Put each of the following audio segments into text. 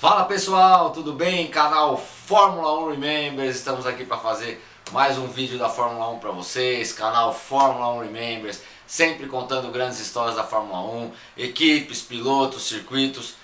Fala pessoal, tudo bem? Canal Fórmula 1 Remembers, estamos aqui para fazer mais um vídeo da Fórmula 1 para vocês. Canal Fórmula 1 Remembers, sempre contando grandes histórias da Fórmula 1, equipes, pilotos, circuitos,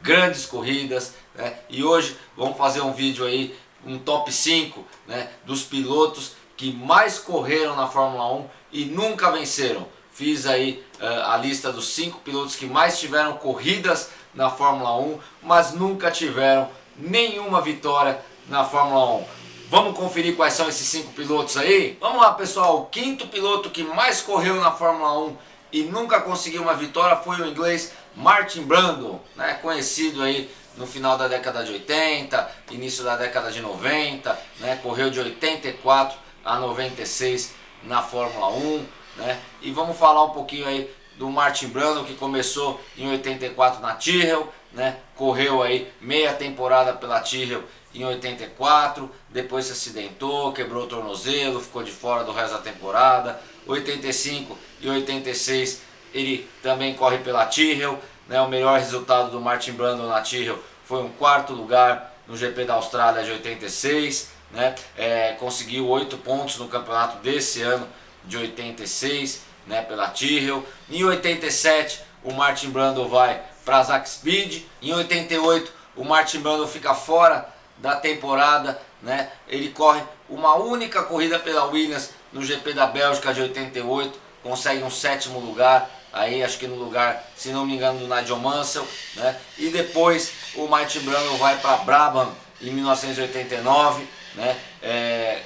grandes corridas, né? E hoje vamos fazer um vídeo aí, um top 5, né, dos pilotos que mais correram na Fórmula 1 e nunca venceram. Fiz aí a lista dos 5 pilotos que mais tiveram corridas na Fórmula 1, mas nunca tiveram nenhuma vitória na Fórmula 1. Vamos conferir quais são esses 5 pilotos aí? Vamos lá pessoal, o quinto piloto que mais correu na Fórmula 1 e nunca conseguiu uma vitória foi o inglês Martin Brundle, né? Conhecido aí no final da década de 80, início da década de 90, né? Correu de 84 a 96 na Fórmula 1, né? E vamos falar um pouquinho aí do Martin Brundle, que começou em 84 na Tyrrell, né? Correu aí meia temporada pela Tyrrell em 84, depois se acidentou, quebrou o tornozelo, ficou de fora do resto da temporada. 85 e 86 ele também corre pela Tyrrell, né? O melhor resultado do Martin Brundle na Tyrrell foi um 4º lugar no GP da Austrália de 86, né? Conseguiu 8 pontos no campeonato desse ano de 86, né, pela Tyrrell. Em 87 o Martin Brundle vai para a Zack Speed. Em 88 o Martin Brundle fica fora da temporada, né? Ele corre uma única corrida pela Williams no GP da Bélgica de 88, consegue um 7º lugar, aí acho que no lugar, se não me engano, do Nigel Mansell, né? E depois o Martin Brundle vai para a Brabham em 1989, né?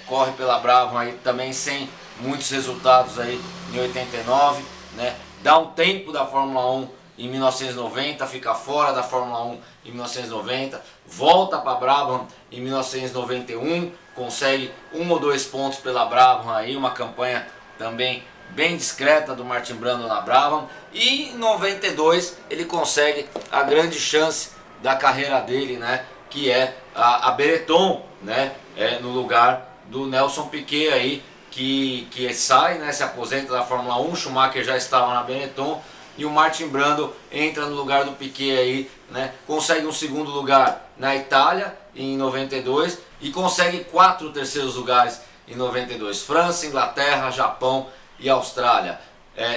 Corre pela Brabham aí também sem muitos resultados aí em 89, né? Dá um tempo da Fórmula 1 em 1990, fica fora da Fórmula 1 em 1990, volta para a Brabham em 1991, consegue 1 ou 2 pontos pela Brabham aí, uma campanha também bem discreta do Martin Brundle na Brabham, e em 92 ele consegue a grande chance da carreira dele, né, que é a Benetton, né, no lugar do Nelson Piquet aí, que sai, né, se aposenta da Fórmula 1. Schumacher já estava na Benetton e o Martin Brundle entra no lugar do Piquet aí, né, consegue um 2º lugar na Itália em 92 e consegue 4 terceiros lugares em 92, França, Inglaterra, Japão e Austrália.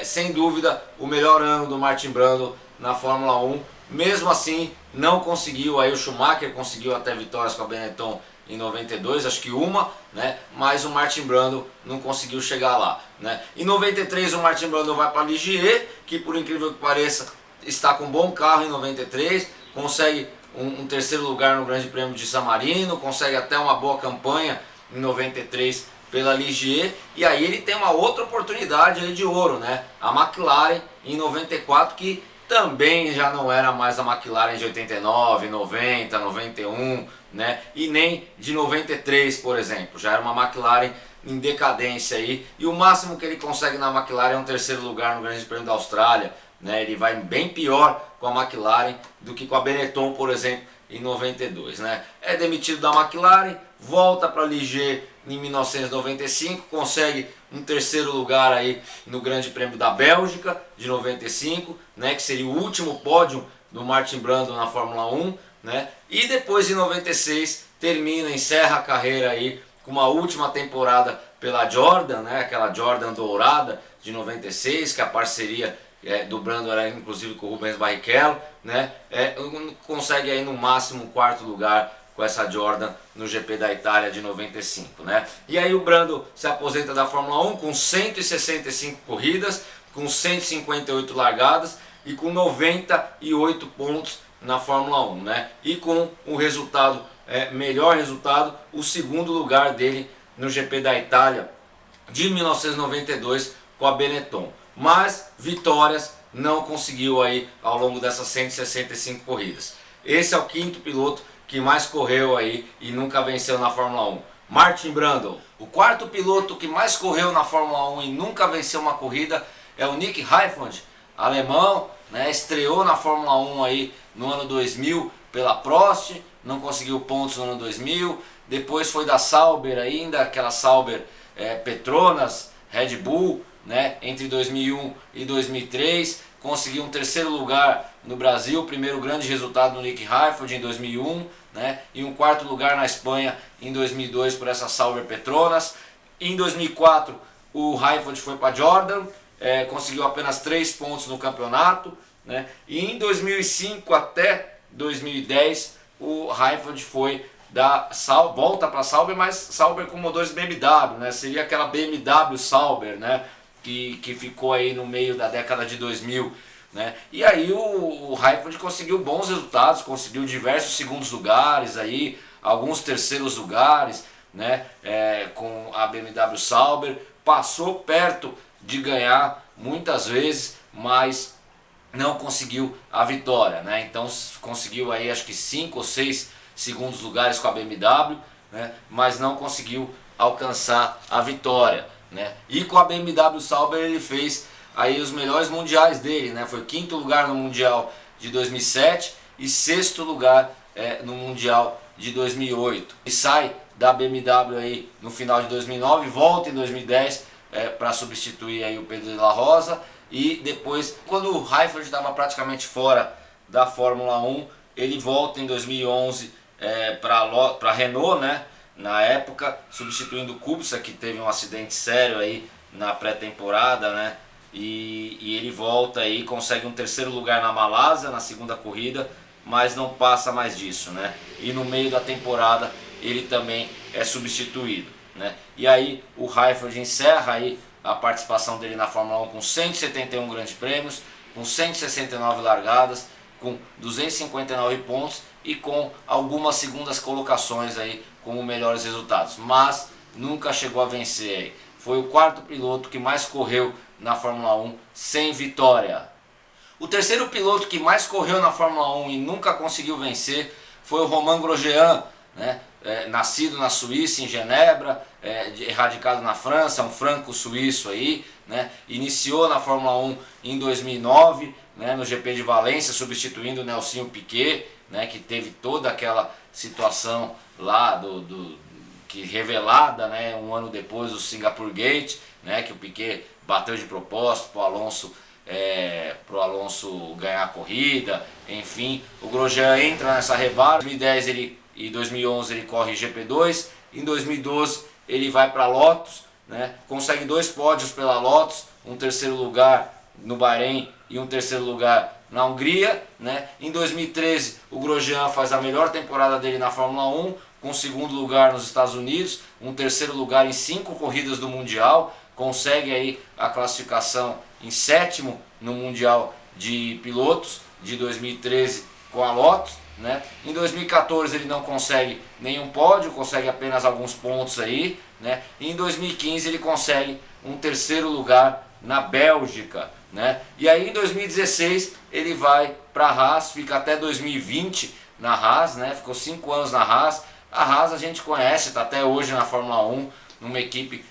Sem dúvida o melhor ano do Martin Brundle na Fórmula 1. Mesmo assim não conseguiu, aí o Schumacher conseguiu até vitórias com a Benetton em 92, acho que uma, né? Mas o Martin Brundle não conseguiu chegar lá, né? Em 93 o Martin Brundle vai para a Ligier, que por incrível que pareça está com um bom carro em 93, consegue um 3º lugar no Grande Prêmio de San Marino, consegue até uma boa campanha em 93 pela Ligier, e aí ele tem uma outra oportunidade aí de ouro, né? A McLaren em 94, que também já não era mais a McLaren de 89, 90, 91, né? E nem de 93, por exemplo. Já era uma McLaren em decadência aí. E o máximo que ele consegue na McLaren é um 3º lugar no Grande Prêmio da Austrália, né? Ele vai bem pior com a McLaren do que com a Benetton, por exemplo, em 92, né? É demitido da McLaren, volta para a Ligier em 1995, consegue um 3º lugar aí no Grande Prêmio da Bélgica de 95, né, que seria o último pódio do Martin Brundle na Fórmula 1, né? E depois em 96 encerra a carreira aí com uma última temporada pela Jordan, né, aquela Jordan dourada de 96, que a parceria do Brundle era inclusive com o Rubens Barrichello, né? Consegue aí no máximo um 4º lugar com essa Jordan no GP da Itália de 95, né? E aí o Brundle se aposenta da Fórmula 1 com 165 corridas, com 158 largadas e com 98 pontos na Fórmula 1, né? E com o resultado, melhor resultado, o 2º lugar dele no GP da Itália de 1992 com a Benetton. Mas vitórias não conseguiu aí ao longo dessas 165 corridas. Esse é o 5º piloto que mais correu aí e nunca venceu na Fórmula 1. Martin Brundle. O 4º piloto que mais correu na Fórmula 1 e nunca venceu uma corrida é o Nick Heidfeld, alemão, né? Estreou na Fórmula 1 aí no ano 2000 pela Prost, não conseguiu pontos no ano 2000, depois foi da Sauber ainda, aquela Sauber Petronas, Red Bull, né? Entre 2001 e 2003, conseguiu um 3º lugar no Brasil, o primeiro grande resultado no Nick Heidfeld em 2001, né? E um quarto lugar na Espanha em 2002 por essa Sauber Petronas. Em 2004 o Heidfeld foi para Jordan, conseguiu apenas 3 pontos no campeonato, né? E em 2005 até 2010 o Heidfeld foi volta para Sauber, mas Sauber com motores BMW, né? Seria aquela BMW Sauber, né? Que ficou aí no meio da década de 2000, né? E aí o Heidfeld conseguiu bons resultados, conseguiu diversos segundos lugares, aí, alguns terceiros lugares, né? Com a BMW Sauber, passou perto de ganhar muitas vezes, mas não conseguiu a vitória, né? Então conseguiu aí acho que 5 ou 6 segundos lugares com a BMW, né? Mas não conseguiu alcançar a vitória, né? E com a BMW Sauber ele fez aí os melhores mundiais dele, né? Foi 5º lugar no Mundial de 2007 e 6º lugar no Mundial de 2008. E sai da BMW aí no final de 2009, volta em 2010 para substituir aí o Pedro de la Rosa. E depois, quando o Heidfeld estava praticamente fora da Fórmula 1, ele volta em 2011 para a Renault, né? Na época, substituindo o Kubica, que teve um acidente sério aí na pré-temporada, né? E ele volta aí, consegue um 3º lugar na Malásia, na segunda corrida, mas não passa mais disso, né? E no meio da temporada ele também é substituído, né? E aí o Heidfeld encerra aí a participação dele na Fórmula 1 com 171 grandes prêmios, com 169 largadas, com 259 pontos e com algumas segundas colocações aí como melhores resultados, mas nunca chegou a vencer aí. Foi o 4º piloto que mais correu na Fórmula 1 sem vitória. O 3º piloto que mais correu na Fórmula 1 e nunca conseguiu vencer foi o Romain Grosjean, né? Nascido na Suíça, em Genebra, radicado na França, um franco-suíço aí, né? Iniciou na Fórmula 1 em 2009, né? No GP de Valência, substituindo o Nelsinho Piquet, né? Que teve toda aquela situação lá que revelada, né? Um ano depois do Singapore Gate, né? Que o Piquet bateu de propósito para o Alonso ganhar a corrida, enfim. O Grosjean entra nessa rebate. Em 2010 e 2011 ele corre GP2, em 2012 ele vai para a Lotus, né? Consegue 2 pódios pela Lotus, um 3º lugar no Bahrein e um 3º lugar na Hungria, né? Em 2013 o Grosjean faz a melhor temporada dele na Fórmula 1, com 2º lugar nos Estados Unidos, um 3º lugar em 5 corridas do Mundial, consegue aí a classificação em 7º no Mundial de Pilotos de 2013 com a Lotus, né? Em 2014 ele não consegue nenhum pódio, consegue apenas alguns pontos aí, né? E em 2015 ele consegue um 3º lugar na Bélgica, né? E aí em 2016 ele vai para a Haas, fica até 2020 na Haas, né? Ficou 5 anos na Haas. A Haas a gente conhece, está até hoje na Fórmula 1, numa equipe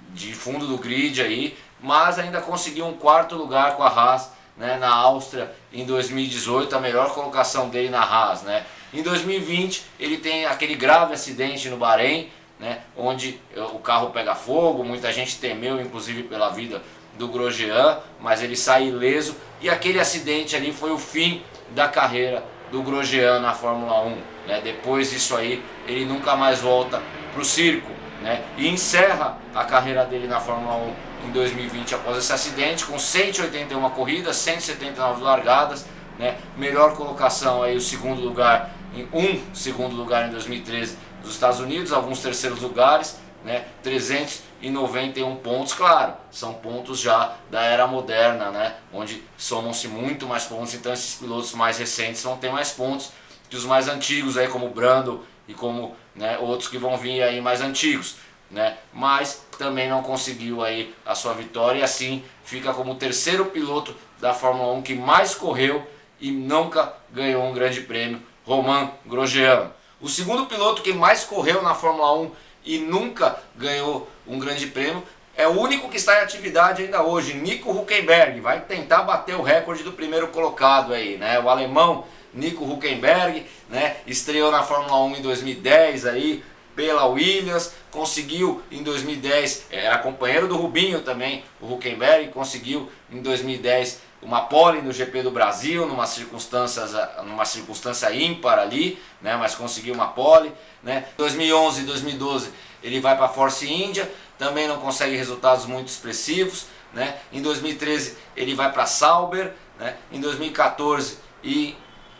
de fundo do grid aí, mas ainda conseguiu um 4º lugar com a Haas, né, na Áustria em 2018, a melhor colocação dele na Haas, né? Em 2020 ele tem aquele grave acidente no Bahrein, né, onde o carro pega fogo, muita gente temeu inclusive pela vida do Grosjean, mas ele sai ileso, e aquele acidente ali foi o fim da carreira do Grosjean na Fórmula 1, né? Depois disso aí ele nunca mais volta para o circo, né? E encerra a carreira dele na Fórmula 1 em 2020 após esse acidente, com 181 corridas, 179 largadas, né? Melhor colocação aí, o 2º lugar, um 2º lugar em 2013 nos Estados Unidos, alguns 3º lugares, né? 391 pontos, claro, são pontos já da era moderna, né? Onde somam-se muito mais pontos, então esses pilotos mais recentes vão ter mais pontos que os mais antigos, aí, como Brando e como, né, outros que vão vir aí mais antigos, né? Mas também não conseguiu aí a sua vitória, e assim fica como o 3º piloto da Fórmula 1 que mais correu e nunca ganhou um grande prêmio, Romain Grosjean. O 2º piloto que mais correu na Fórmula 1 e nunca ganhou um grande prêmio é o único que está em atividade ainda hoje, Nico Hülkenberg. Vai tentar bater o recorde do 1º colocado aí, né? O alemão Nico Hülkenberg, né? Estreou na Fórmula 1 em 2010 aí pela Williams, conseguiu em 2010, era companheiro do Rubinho também, o Hülkenberg, conseguiu em 2010 uma pole no GP do Brasil, numa circunstância ímpar ali, né, mas conseguiu uma pole, né. 2011 e 2012 ele vai para a Force India, também não consegue resultados muito expressivos, né. Em 2013 ele vai para a Sauber, né. Em 2014 e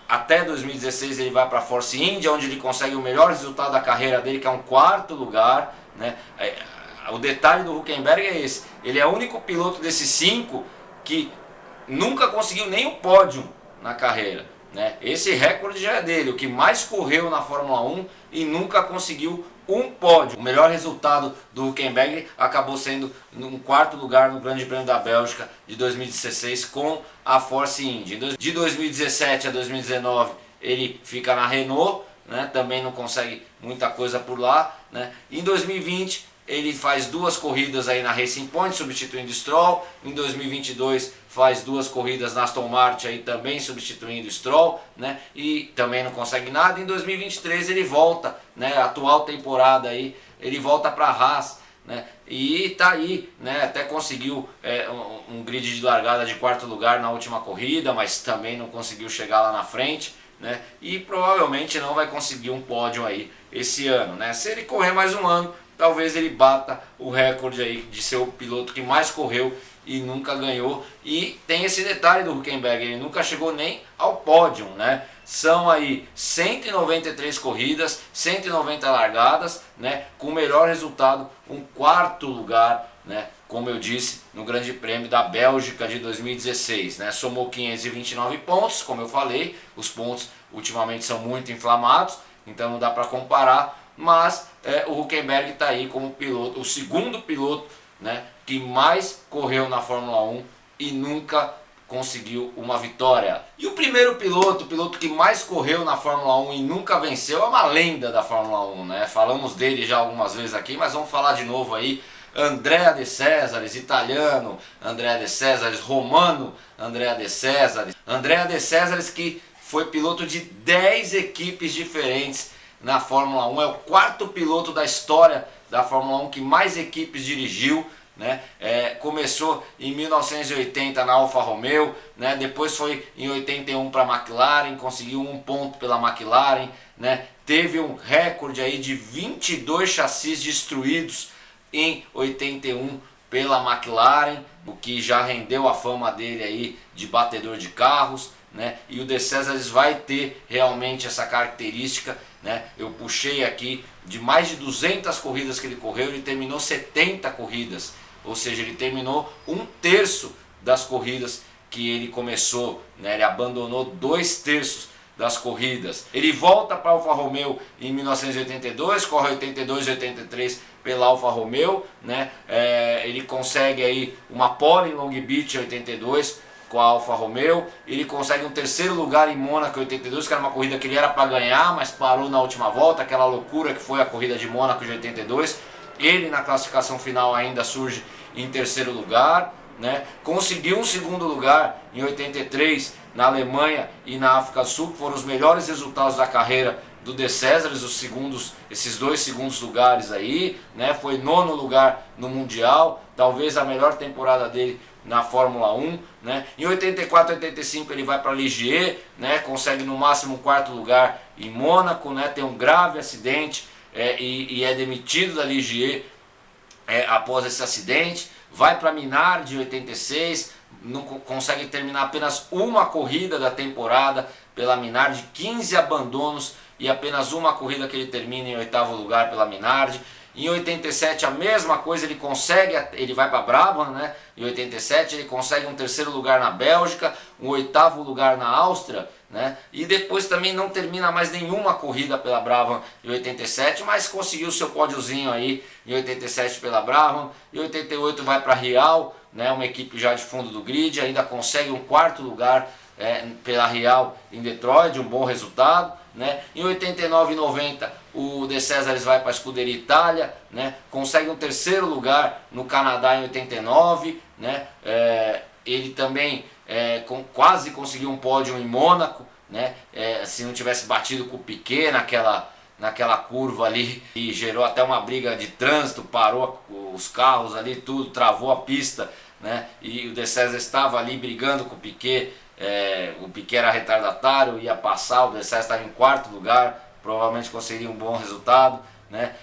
até 2016 ele vai para a Force India, onde ele consegue o melhor resultado da carreira dele, que é um 4º lugar, né. O detalhe do Hülkenberg é esse, ele é o único piloto desses 5 que nunca conseguiu nem o pódio na carreira, né? Esse recorde já é dele, o que mais correu na Fórmula 1 e nunca conseguiu um pódio. O melhor resultado do Hülkenberg acabou sendo um 4º lugar no Grande Prêmio da Bélgica de 2016 com a Force India. De 2017 a 2019 ele fica na Renault, né? Também não consegue muita coisa por lá, né? Em 2020 ele faz 2 corridas aí na Racing Point, substituindo Stroll. Em 2022 faz 2 corridas na Aston Martin, aí também substituindo Stroll, né? E também não consegue nada. Em 2023 ele volta, né? Atual temporada aí, ele volta para a Haas, né? E tá aí, né? Até conseguiu um grid de largada de 4º lugar na última corrida, mas também não conseguiu chegar lá na frente, né? E provavelmente não vai conseguir um pódio aí esse ano, né? Se ele correr mais um ano, talvez ele bata o recorde aí de ser o piloto que mais correu e nunca ganhou. E tem esse detalhe do Hülkenberg, ele nunca chegou nem ao pódio, né? São aí 193 corridas, 190 largadas, né? Com o melhor resultado, um 4º lugar, né? Como eu disse, no Grande Prêmio da Bélgica de 2016, né? Somou 529 pontos, como eu falei, os pontos ultimamente são muito inflamados, então não dá para comparar. Mas o Hülkenberg está aí como piloto, o 2º piloto, né, que mais correu na Fórmula 1 e nunca conseguiu uma vitória. E o primeiro piloto, o piloto que mais correu na Fórmula 1 e nunca venceu, é uma lenda da Fórmula 1, né? Falamos dele já algumas vezes aqui, mas vamos falar de novo aí. Andrea De Cesaris, italiano, Andrea De Cesaris, romano, Andrea De Cesaris. Andrea De Cesaris, que foi piloto de 10 equipes diferentes na Fórmula 1, é o 4º piloto da história da Fórmula 1 que mais equipes dirigiu, né? Começou em 1980 na Alfa Romeo, né? Depois foi em 81 para a McLaren, conseguiu 1 ponto pela McLaren, né? Teve um recorde aí de 22 chassis destruídos em 81 pela McLaren, o que já rendeu a fama dele aí de batedor de carros, né? E o De Cesaris vai ter realmente essa característica, né? Eu puxei aqui de mais de 200 corridas que ele correu, ele terminou 70 corridas, ou seja, ele terminou 1/3 das corridas que ele começou, né? Ele abandonou 2/3 das corridas. Ele volta para a Alfa Romeo em 1982, corre 82 e 83 pela Alfa Romeo, né? Ele consegue aí uma pole em Long Beach em 82 com a Alfa Romeo, ele consegue um 3º lugar em Mônaco em 82, que era uma corrida que ele era para ganhar, mas parou na última volta, aquela loucura que foi a corrida de Mônaco de 82. Ele na classificação final ainda surge em 3º lugar, né? Conseguiu um 2º lugar em 83 na Alemanha e na África do Sul, que foram os melhores resultados da carreira do De Cesaris, esses 2 segundos lugares aí, né? Foi 9º lugar no Mundial, talvez a melhor temporada dele na Fórmula 1, né? Em 84 e 85 ele vai para Ligier, né? Consegue no máximo um 4º lugar em Mônaco, né? Tem um grave acidente e é demitido da Ligier após esse acidente. Vai para Minardi em 86, não consegue terminar apenas uma corrida da temporada pela Minardi, 15 abandonos e apenas uma corrida que ele termina em 8º lugar pela Minardi. Em 87 a mesma coisa, ele vai para Brabham, né? Em 87 ele consegue um 3º lugar na Bélgica, um 8º lugar na Áustria, né? E depois também não termina mais nenhuma corrida pela Brabham em 87, mas conseguiu seu pódiozinho aí em 87 pela Brabham. Em 88 vai para Rial, né? Uma equipe já de fundo do grid, ainda consegue um 4º lugar pela Rial em Detroit, um bom resultado, né? Em 89 e 90 o De Cesaris vai para a Scuderia Itália, né? Consegue um 3º lugar no Canadá em 89, né? Ele também quase conseguiu um pódio em Mônaco, né? Se não tivesse batido com o Piquet naquela curva ali, e gerou até uma briga de trânsito, parou os carros ali, tudo, travou a pista né? E o De César estava ali brigando com o Piquet. O Piquet era retardatário, ia passar, o De César estava em quarto lugar, provavelmente conseguiria um bom resultado, né?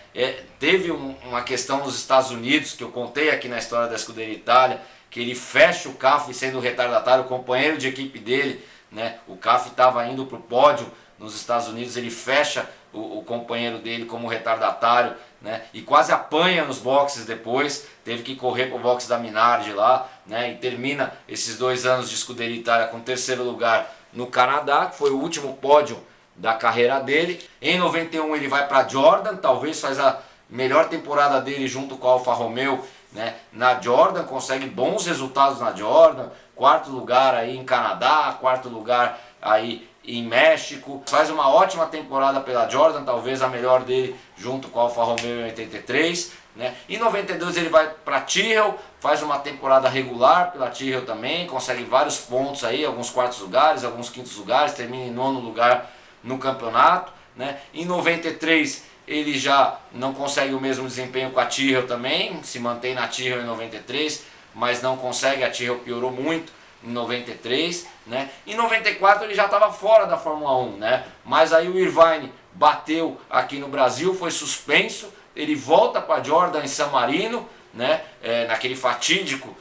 Teve uma questão nos Estados Unidos, que eu contei aqui na história da Scuderia Itália, que ele fecha o CAF sendo retardatário, o companheiro de equipe dele, né? O CAF estava indo para o pódio nos Estados Unidos, ele fecha o companheiro dele como retardatário, né? E quase apanha nos boxes depois, teve que correr para o box da Minardi lá, né? E termina esses 2 anos de Scuderia Itália com 3º lugar no Canadá, que foi o último pódio da carreira dele. Em 91 ele vai para Jordan, talvez faz a melhor temporada dele junto com a Alfa Romeo, né? Na Jordan, consegue bons resultados na Jordan, 4º lugar aí em Canadá, 4º lugar aí em México, faz uma ótima temporada pela Jordan, talvez a melhor dele junto com a Alfa Romeo em 83, né? Em 92 ele vai para Tyrrell, faz uma temporada regular pela Tyrrell também, consegue vários pontos aí, alguns 4º lugares, alguns 5º lugares, termina em 9º lugar no campeonato, né? Em 93 ele já não consegue o mesmo desempenho com a Tyrrell também, se mantém na Tyrrell em 93, mas não consegue, a Tyrrell piorou muito em 93, né? Em 94 ele já estava fora da Fórmula 1, né? Mas aí o Irvine bateu aqui no Brasil, foi suspenso, ele volta para Jordan em San Marino, né? Naquele fatídico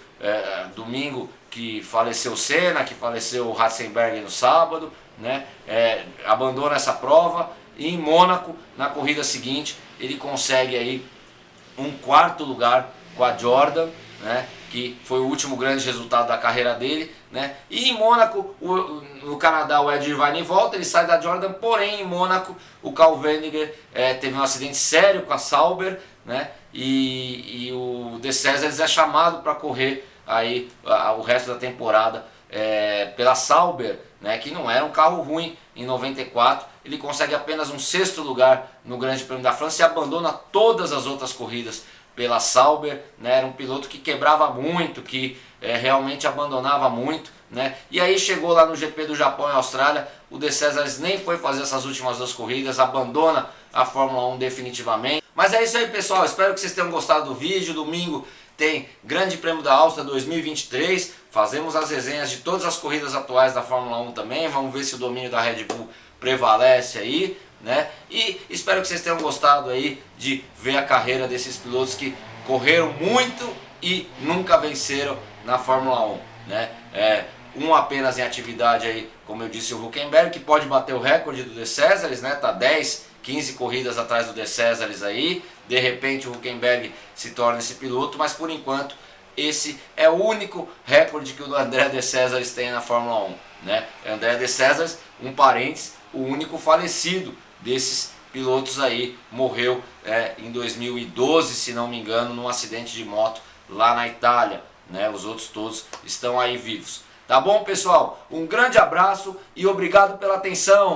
domingo que faleceu Senna, que faleceu Ratzenberger no sábado, né? Abandona essa prova e em Mônaco, na corrida seguinte, ele consegue aí um 4º lugar com a Jordan, né? Que foi o último grande resultado da carreira dele, né? E em Mônaco, no Canadá, o Ed Irvine volta, ele sai da Jordan, porém em Mônaco o Carl Weniger teve um acidente sério com a Sauber, né? E o De César é chamado para correr aí o resto da temporada pela Sauber, né? Que não era um carro ruim. Em 94 ele consegue apenas um 6º lugar no Grande Prêmio da França e abandona todas as outras corridas pela Sauber, né? Era um piloto que quebrava muito, que realmente abandonava muito, né? E aí chegou lá no GP do Japão e Austrália, o De César nem foi fazer essas últimas 2 corridas, abandona a Fórmula 1 definitivamente. Mas é isso aí, pessoal, espero que vocês tenham gostado do vídeo. Domingo tem Grande Prêmio da Áustria 2023, fazemos as resenhas de todas as corridas atuais da Fórmula 1 também, vamos ver se o domínio da Red Bull prevalece aí, né? E espero que vocês tenham gostado aí de ver a carreira desses pilotos que correram muito e nunca venceram na Fórmula 1, né? Um apenas em atividade aí, como eu disse, o Hülkenberg, que pode bater o recorde do De Césares, né? Tá 10, 15 corridas atrás do De Césares aí. De repente o Hülkenberg se torna esse piloto, mas por enquanto esse é o único recorde que o André De Césares tem na Fórmula 1, né? André De Césares, um parênteses, o único falecido desses pilotos aí, morreu em 2012, se não me engano, num acidente de moto lá na Itália, né? Os outros todos estão aí vivos. Tá bom, pessoal? Um grande abraço e obrigado pela atenção!